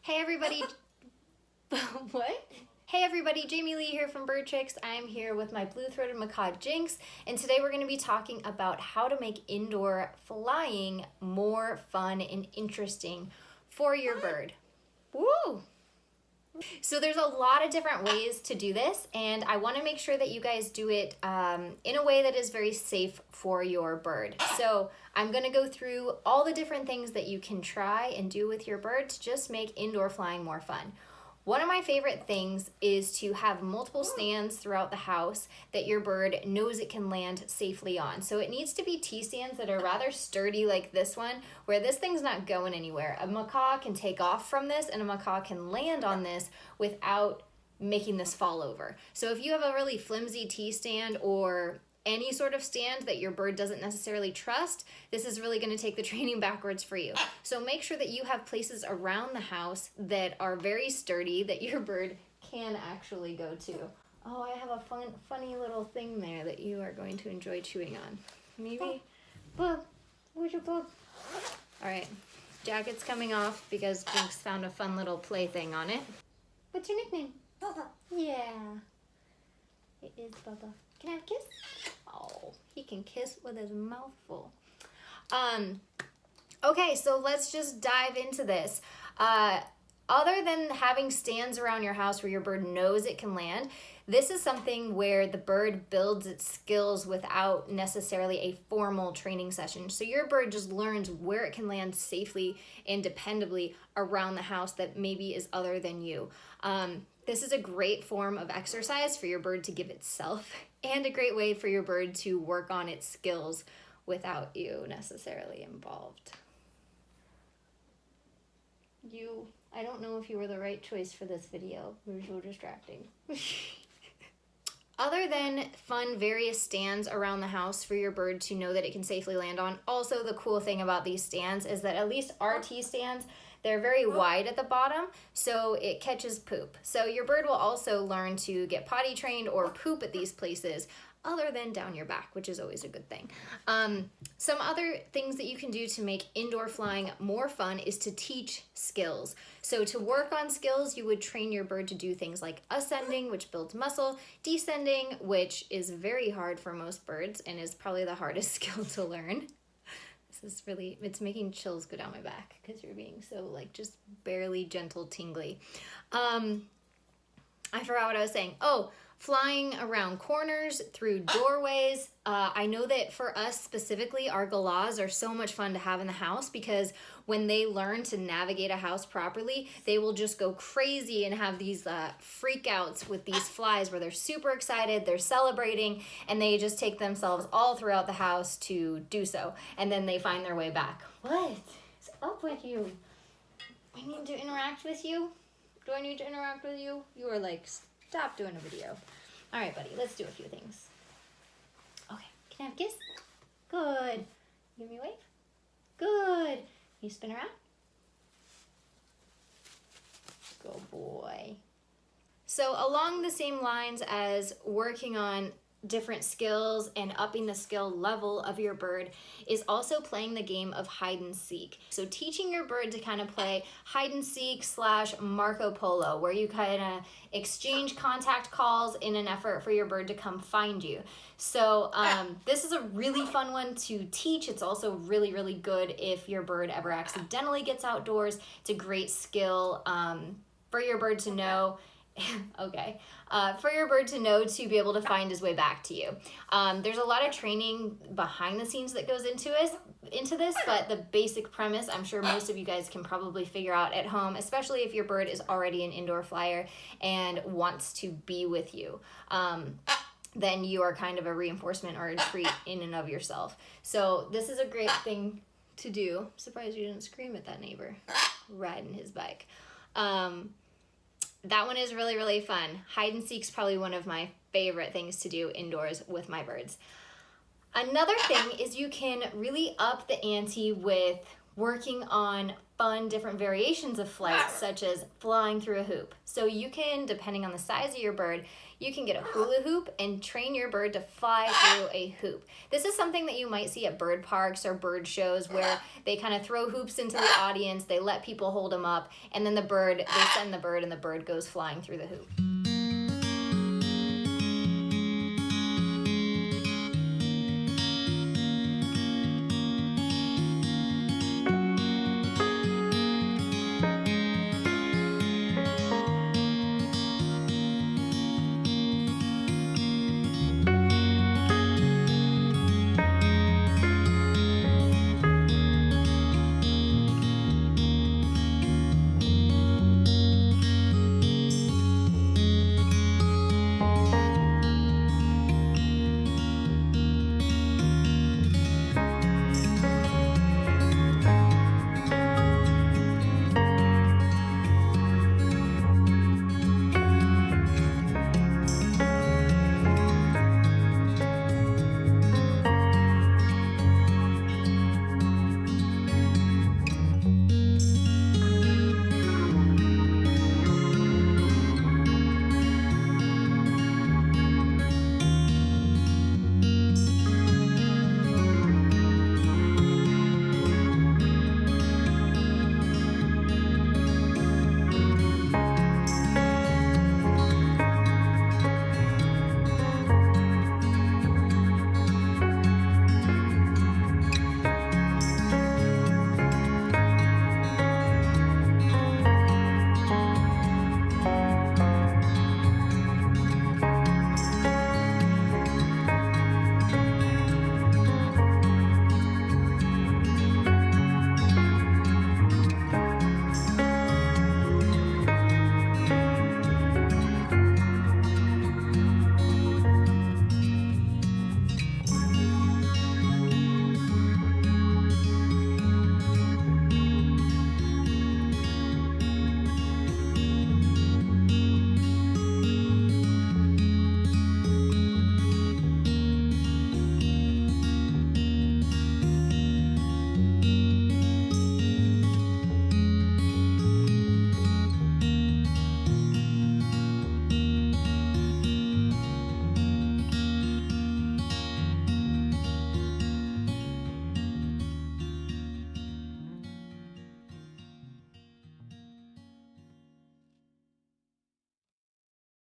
Hey everybody, what? Hey everybody, Jamie Lee here from Bird Chicks. I'm here with my blue-throated macaw JINX, and today we're going to be talking about how to make indoor flying more fun and interesting for your bird. Woo! So there's a lot of different ways to do this, and I want to make sure that you guys do it in a way that is very safe for your bird. So I'm going to go through all the different things that you can try and do with your bird to just make indoor flying more fun. One of my favorite things is to have multiple stands throughout the house that your bird knows it can land safely on. So it needs to be T-stands that are rather sturdy like this one, where this thing's not going anywhere. A macaw can take off from this and a macaw can land on this without making this fall over. So if you have a really flimsy T-stand or any sort of stand that your bird doesn't necessarily trust, this is really going to take the training backwards for you. So make sure that you have places around the house that are very sturdy that your bird can actually go to. Oh, I have a funny little thing there that you are going to enjoy chewing on. Maybe? Bub, where's your bub? All right, jacket's coming off because JINX found a fun little plaything on it. What's your nickname? Bubba. Yeah, it is Bubba. Can I have a kiss? Oh, he can kiss with his mouth full. Okay, so let's just dive into this. Other than having stands around your house where your bird knows it can land, this is something where the bird builds its skills without necessarily a formal training session. So your bird just learns where it can land safely and dependably around the house that maybe is other than you. This is a great form of exercise for your bird to give itself, and a great way for your bird to work on its skills without you necessarily involved. I don't know if you were the right choice for this video. It was so distracting. Other than fun various stands around the house for your bird to know that it can safely land on, also the cool thing about these stands is that at least RT stands, they're very wide at the bottom, so it catches poop. So your bird will also learn to get potty trained or poop at these places other than down your back, which is always a good thing. Some other things that you can do to make indoor flying more fun is to teach skills. So to work on skills, you would train your bird to do things like ascending, which builds muscle, descending, which is very hard for most birds and is probably the hardest skill to learn. This is really, it's making chills go down my back because you're being so like just barely gentle tingly. I forgot what I was saying. Oh, flying around corners, through doorways. I know that for us specifically, our galahs are so much fun to have in the house because when they learn to navigate a house properly, they will just go crazy and have these freak outs with these flies where they're super excited, they're celebrating, and they just take themselves all throughout the house to do so. And then they find their way back. What is up with you? I need to interact with you? Do I need to interact with you? You are like, stop doing a video. All right, buddy, let's do a few things. Okay, can I have a kiss? Good. Give me a wave. Good. You spin around. Good boy. So along the same lines as working on different skills and upping the skill level of your bird is also playing the game of hide and seek. So teaching your bird to kind of play hide and seek / Marco Polo, where you kind of exchange contact calls in an effort for your bird to come find you. So this is a really fun one to teach. It's also really, really good if your bird ever accidentally gets outdoors. It's a great skill for your bird to know. Okay, for your bird to know to be able to find his way back to you. There's a lot of training behind the scenes that goes into this, but the basic premise, I'm sure most of you guys can probably figure out at home, especially if your bird is already an indoor flyer and wants to be with you. Then you are kind of a reinforcement or a treat in and of yourself. So this is a great thing to do. I'm surprised you didn't scream at that neighbor riding his bike. That one is really, really fun. Hide and seek's probably one of my favorite things to do indoors with my birds. Another thing is you can really up the ante with working on fun different variations of flight, such as flying through a hoop. So you can, depending on the size of your bird, you can get a hula hoop and train your bird to fly through a hoop. This is something that you might see at bird parks or bird shows where they kind of throw hoops into the audience, they let people hold them up, and then they send the bird and the bird goes flying through the hoop.